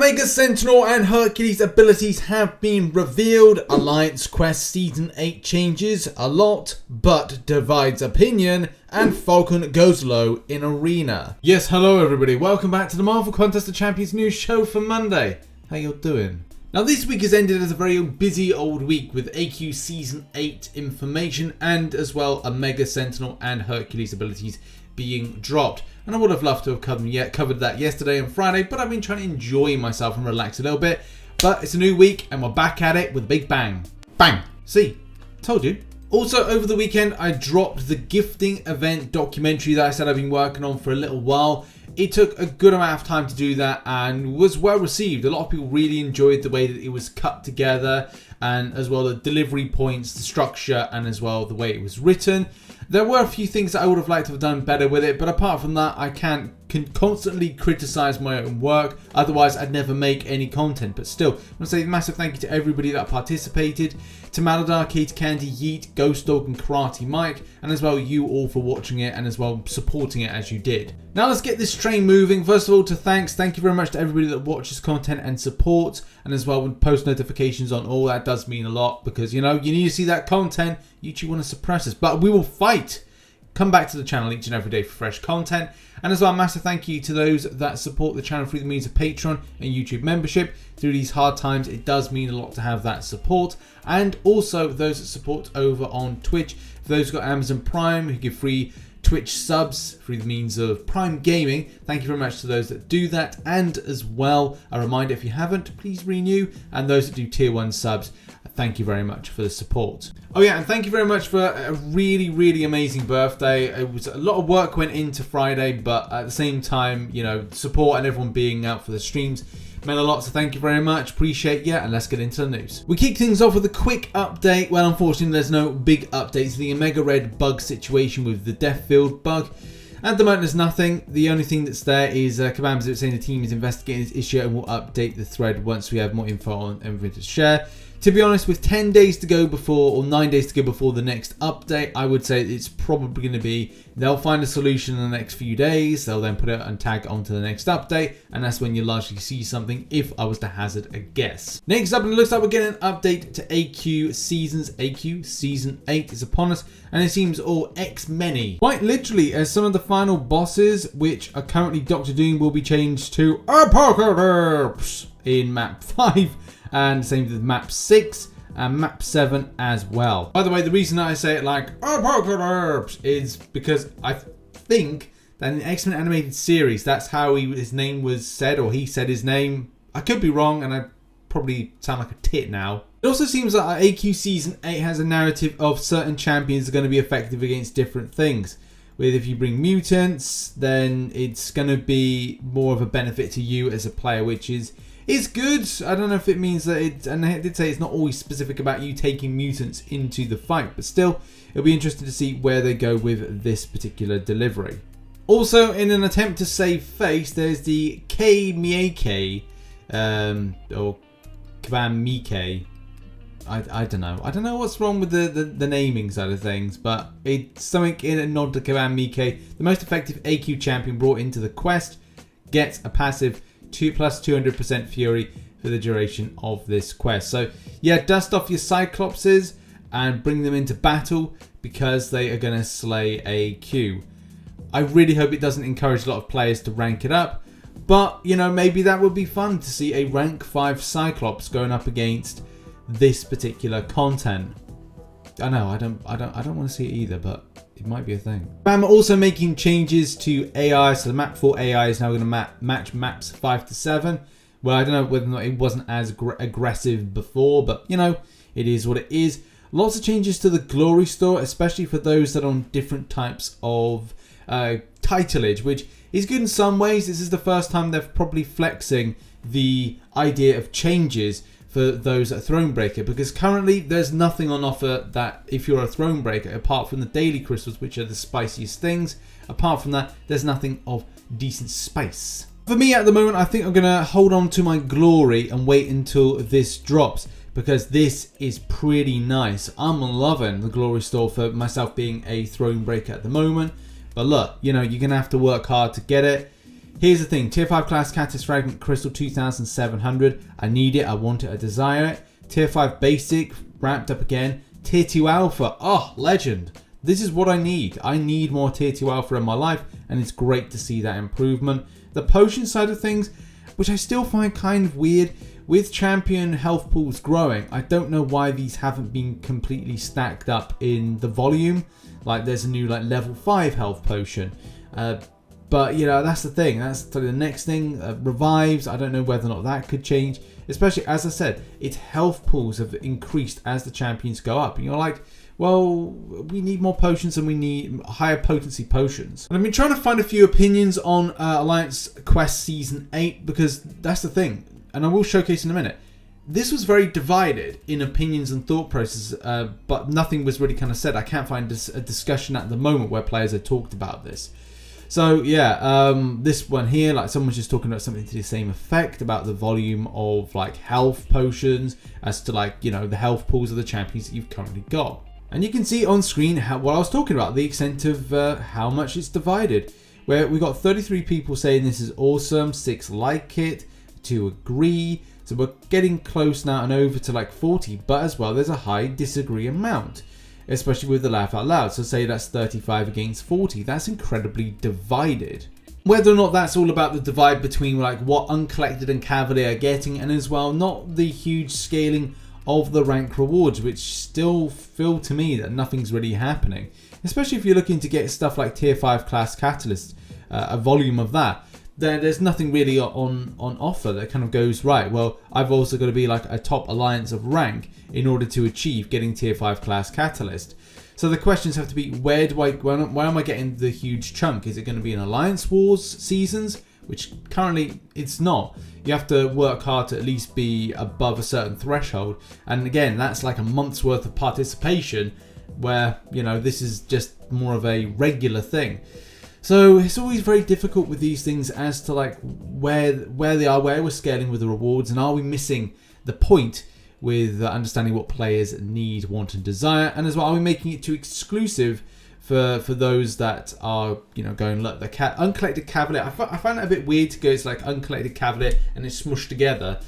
Mega Sentinel and Hercules abilities have been revealed. Alliance Quest Season 8 changes a lot, but divides opinion, and Falcon goes low in Arena. Yes, hello everybody, welcome back to the Marvel Contest of Champions news show for Monday. How you doing? Now this week has ended as a very busy old week with AQ Season 8 information and as well a Mega Sentinel and Hercules abilities being dropped. And I would have loved to have covered that yesterday and Friday, but I've been trying to enjoy myself and relax a little bit. But it's a new week and we're back at it with a big bang. Bang! See? Told you. Also, over the weekend, I dropped the gifting event documentary that I said I've been working on for a little while. It took a good amount of time to do that and was well received. A lot of people really enjoyed the way that it was cut together and as well the delivery points, the structure, and as well the way it was written. There were a few things that I would have liked to have done better with it, but apart from that, I can constantly criticize my own work. Otherwise, I'd never make any content. But still, I want to say a massive thank you to everybody that participated. To Maladar, Kate Candy, Yeet, Ghost Dog, and Karate Mike, and as well you all for watching it and as well supporting it as you did. Now let's get this train moving. First of all, thank you very much to everybody that watches content and supports, and as well with post notifications on all. That does mean a lot because you know you need to see that content. YouTube want to suppress us, but we will fight. Come back to the channel each and every day for fresh content. And as well, a massive thank you to those that support the channel through the means of Patreon and YouTube membership. Through these hard times, it does mean a lot to have that support. And also those that support over on Twitch. For those who've got Amazon Prime, who give free Twitch subs through the means of Prime Gaming. Thank you very much to those that do that. And as well, a reminder, if you haven't, please renew. And those that do Tier 1 subs, thank you very much for the support. Oh yeah, and thank you very much for a really amazing birthday. It was a lot of work went into Friday, but at the same time, you know, support and everyone being out for the streams meant a lot, so thank you very much. Appreciate you, and let's get into the news. We kick things off with a quick update. Well, unfortunately, there's no big updates. The Omega Red bug situation with the Death Field bug. At the moment, there's nothing. The only thing that's there is Kabam's saying the team is investigating this issue and will update the thread once we have more info on everything to share. To be honest, with 10 days to go before, or 9 days to go before the next update, I would say it's probably going to be, they'll find a solution in the next few days, they'll then put it and tag onto the next update, and that's when you'll largely see something, if I was to hazard a guess. Next up, it looks like we're getting an update to AQ Seasons. AQ Season 8 is upon us, and it seems all X-many. Quite literally, as some of the final bosses, which are currently Doctor Doom, will be changed to Apocalypse in Map 5. And same with map 6 and map 7 as well. By the way, the reason that I say it like Apocalypse is because I think that in the X-Men animated series, that's how his name was said, or he said his name. I could be wrong, and I probably sound like a tit now. It also seems that AQ Season 8 has a narrative of certain champions are going to be effective against different things. With if you bring mutants, then it's going to be more of a benefit to you as a player, which is good. I don't know if it means that it, and I did say it's not always specific about you taking mutants into the fight, but still, it'll be interesting to see where they go with this particular delivery. Also, in an attempt to save face, there's the K-Mieke, or Kabam-Mieke. I don't know. I don't know what's wrong with the naming side of things, but it's something in a nod to Kabam-Mieke. The most effective AQ champion brought into the quest gets a passive plus 200% fury for the duration of this quest. So yeah, dust off your Cyclopses and bring them into battle because they are going to slay AQ. I really hope it doesn't encourage a lot of players to rank it up, but you know, maybe that would be fun to see a rank 5 Cyclops going up against this particular content. I know I don't want to see it either, but it might be a thing. BAM are also making changes to AI, so the map 4 AI is now going to match maps 5 to 7. Well, I don't know whether or not it wasn't as aggressive before, but you know, it is what it is. Lots of changes to the Glory Store, especially for those that are on different types of titleage, which is good in some ways. This is the first time they're probably flexing the idea of changes for those at Thronebreaker, because currently there's nothing on offer that if you're a Thronebreaker, apart from the daily crystals, which are the spiciest things. Apart from that, there's nothing of decent spice. For me at the moment, I think I'm gonna hold on to my glory and wait until this drops, because this is pretty nice. I'm loving the glory store for myself being a Thronebreaker at the moment. But look, you know, you're gonna have to work hard to get it. Here's the thing, tier 5 class Catalyst Fragment Crystal 2700, I need it, I want it, I desire it. Tier 5 basic, ramped up again. Tier 2 alpha, oh, legend. This is what I need more tier 2 alpha in my life, and it's great to see that improvement. The potion side of things, which I still find kind of weird, with champion health pools growing, I don't know why these haven't been completely stacked up in the volume. Like there's a new like level 5 health potion. But you know, that's the thing, that's the next thing. Revives, I don't know whether or not that could change. Especially, as I said, its health pools have increased as the champions go up. And you're like, well, we need more potions and we need higher potency potions. And I've been trying to find a few opinions on Alliance Quest Season 8 because that's the thing. And I will showcase in a minute. This was very divided in opinions and thought processes, but nothing was really kind of said. I can't find a discussion at the moment where players have talked about this. So yeah, this one here, like someone's just talking about something to the same effect about the volume of like health potions as to like, you know, the health pools of the champions that you've currently got. And you can see on screen what I was talking about, the extent of how much it's divided. Where we got 33 people saying this is awesome, 6 like it, 2 agree. So we're getting close now and over to like 40, but as well there's a high disagree amount, especially with the laugh out loud. So say that's 35 against 40, that's incredibly divided. Whether or not that's all about the divide between like what Uncollected and Cavalier are getting, and as well not the huge scaling of the rank rewards, which still feel to me that nothing's really happening, especially if you're looking to get stuff like tier 5 class Catalyst, a volume of that. There's nothing really on offer that kind of goes, right, well, I've also got to be like a top alliance of rank in order to achieve getting tier 5 class Catalyst. So the questions have to be, where am I getting the huge chunk? Is it going to be in Alliance Wars seasons? Which currently it's not. You have to work hard to at least be above a certain threshold. And again, that's like a month's worth of participation where, you know, this is just more of a regular thing. So it's always very difficult with these things as to like where they are, where we're scaling with the rewards, and are we missing the point with understanding what players need, want, and desire, and as well, are we making it too exclusive for those that are, you know, going, look, the Uncollected Cavalier. I find that a bit weird to go, it's like Uncollected Cavalier and it's smushed together.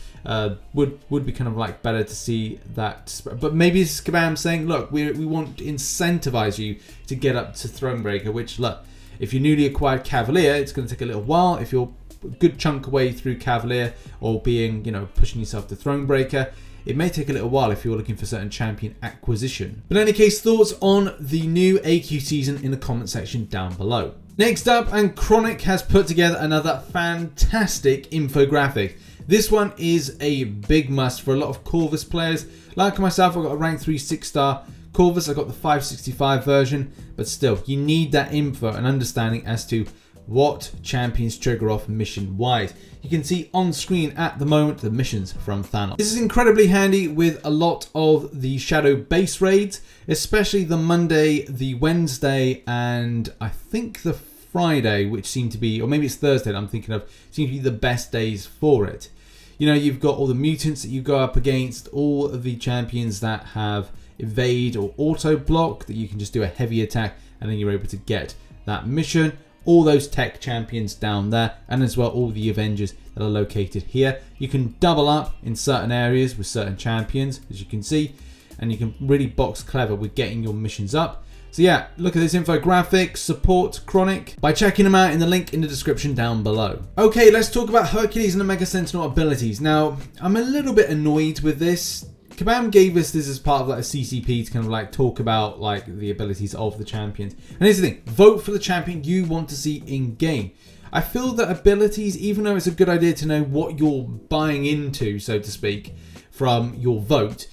Would be kind of like better to see that, but maybe it's Kabam saying, look, we want to incentivize you to get up to Thronebreaker, which, look, if you're newly acquired Cavalier, it's going to take a little while. If you're a good chunk away through Cavalier or being, you know, pushing yourself to Thronebreaker, it may take a little while if you're looking for certain champion acquisition. But in any case, thoughts on the new AQ season in the comment section down below. Next up, and Chronic has put together another fantastic infographic. This one is a big must for a lot of Corvus players. Like myself, I've got a rank 3 6-star Corvus. I've got the 565 version, but still, you need that info and understanding as to what champions trigger off mission wise. You can see on screen at the moment the missions from Thanos. This is incredibly handy with a lot of the shadow base raids, especially the Monday, the Wednesday, and I think the Friday, which seem to be, or maybe it's Thursday that I'm thinking of, seem to be the best days for it. You know, you've got all the mutants that you go up against, all of the champions that have evade or auto block, that you can just do a heavy attack and then you're able to get that mission. All those tech champions down there, and as well all the Avengers that are located here. You can double up in certain areas with certain champions, as you can see, and you can really box clever with getting your missions up. So yeah, look at this infographic, support Chronic by checking them out in the link in the description down below. Okay, let's talk about Hercules and the Mega Sentinel abilities. Now, I'm a little bit annoyed with this. Kabam gave us this as part of like a CCP to kind of like talk about like the abilities of the champions. And here's the thing, vote for the champion you want to see in game. I feel that abilities, even though it's a good idea to know what you're buying into, so to speak, from your vote,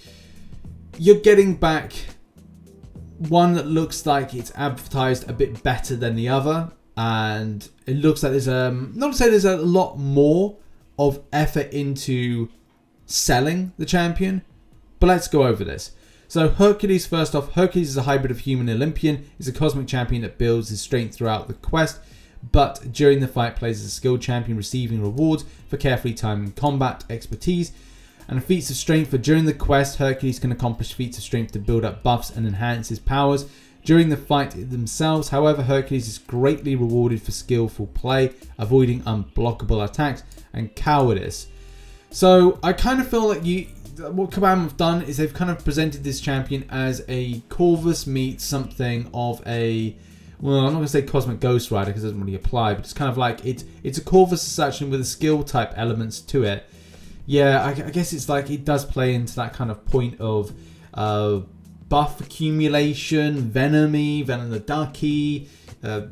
you're getting back one that looks like it's advertised a bit better than the other. And it looks like there's not to say there's a lot more of effort into selling the champion, but let's go over this. So Hercules, first off, Hercules is a hybrid of human and Olympian. He's a cosmic champion that builds his strength throughout the quest, but during the fight plays as a skilled champion, receiving rewards for carefully timed combat expertise and feats of strength. For during the quest, Hercules can accomplish feats of strength to build up buffs and enhance his powers. during the fight themselves. However, Hercules is greatly rewarded for skillful play, avoiding unblockable attacks, and cowardice. So I kind of feel like what Kabam have done is they've kind of presented this champion as a Corvus meets something of a, well, I'm not going to say Cosmic Ghost Rider because it doesn't really apply, but it's kind of like it's a Corvus section with a skill type elements to it. Yeah, I guess it's like it does play into that kind of point of buff accumulation, Venom the Ducky,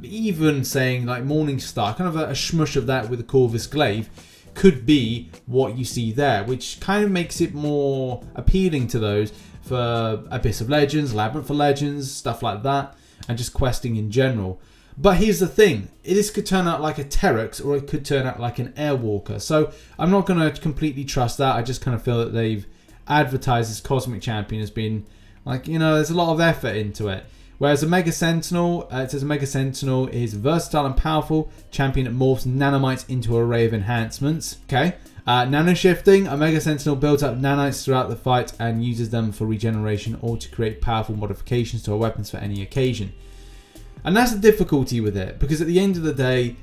even saying like Morningstar, kind of a smush of that with the Corvus Glaive could be what you see there, which kind of makes it more appealing to those for Abyss of Legends, Labyrinth of Legends, stuff like that, and just questing in general. But here's the thing, this could turn out like a Terex or it could turn out like an Airwalker, so I'm not going to completely trust that. I just kind of feel that they've advertised this Cosmic Champion as being like, you know, there's a lot of effort into it. Whereas a Mega Sentinel, it says a Mega Sentinel is versatile and powerful champion that morphs nanomites into an array of enhancements. Okay. Nano shifting, a Mega Sentinel builds up nanites throughout the fight and uses them for regeneration or to create powerful modifications to her weapons for any occasion. And that's the difficulty with it, because at the end of the day,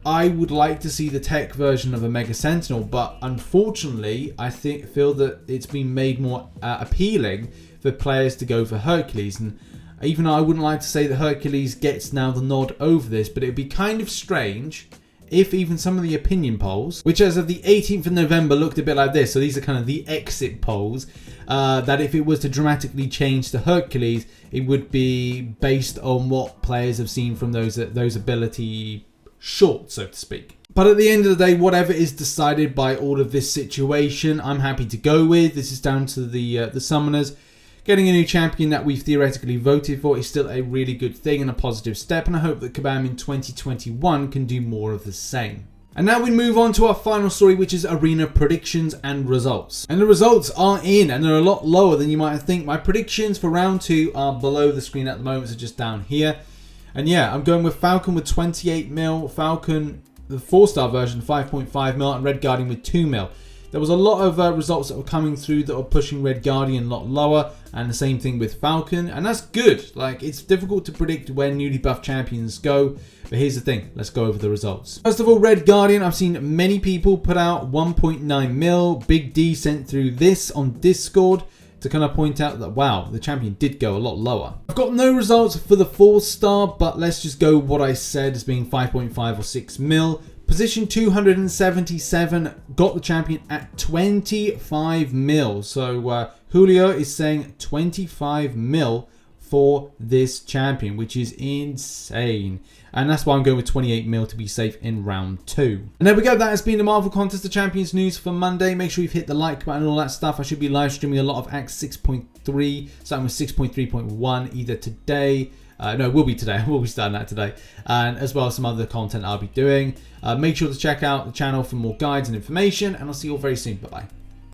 I would like to see the tech version of a Mega Sentinel, but unfortunately, I feel that it's been made more appealing for players to go for Hercules. And even though I wouldn't like to say that Hercules gets now the nod over this, but it'd be kind of strange if even some of the opinion polls, which as of the 18th of November looked a bit like this, so these are kind of the exit polls, that if it was to dramatically change to Hercules, it would be based on what players have seen from those ability short, so to speak. But at the end of the day, whatever is decided by all of this situation, I'm happy to go with. This is down to the summoners. Getting a new champion that we've theoretically voted for is still a really good thing and a positive step, and I hope that Kabam in 2021 can do more of the same. And now we move on to our final story, which is arena predictions and results. And the results are in, and they're a lot lower than you might think. My predictions for round 2 are below the screen at the moment, so just down here. And yeah, I'm going with Falcon with 28 mil, Falcon, the 4-star version, 5.5 mil, and Red Guardian with 2 mil. There was a lot of results that were coming through that were pushing Red Guardian a lot lower, and the same thing with Falcon, and that's good. Like, it's difficult to predict where newly buffed champions go, but here's the thing, let's go over the results. First of all, Red Guardian, I've seen many people put out 1.9 mil. Big D sent through this on Discord to kind of point out that, wow, the champion did go a lot lower. I've got no results for the 4-star, but let's just go what I said as being 5.5 or 6 mil. Position 277 got the champion at 25 mil. So Julio is saying 25 mil for this champion, which is insane. And that's why I'm going with 28 mil to be safe in round 2. And there we go. That has been the Marvel Contest of Champions news for Monday. Make sure you've hit the like button and all that stuff. I should be live streaming a lot of Act 6.3, starting with 6.3.1 either today. No, it will be today. We'll be starting that today. And as well as some other content I'll be doing. Make sure to check out the channel for more guides and information. And I'll see you all very soon. Bye-bye.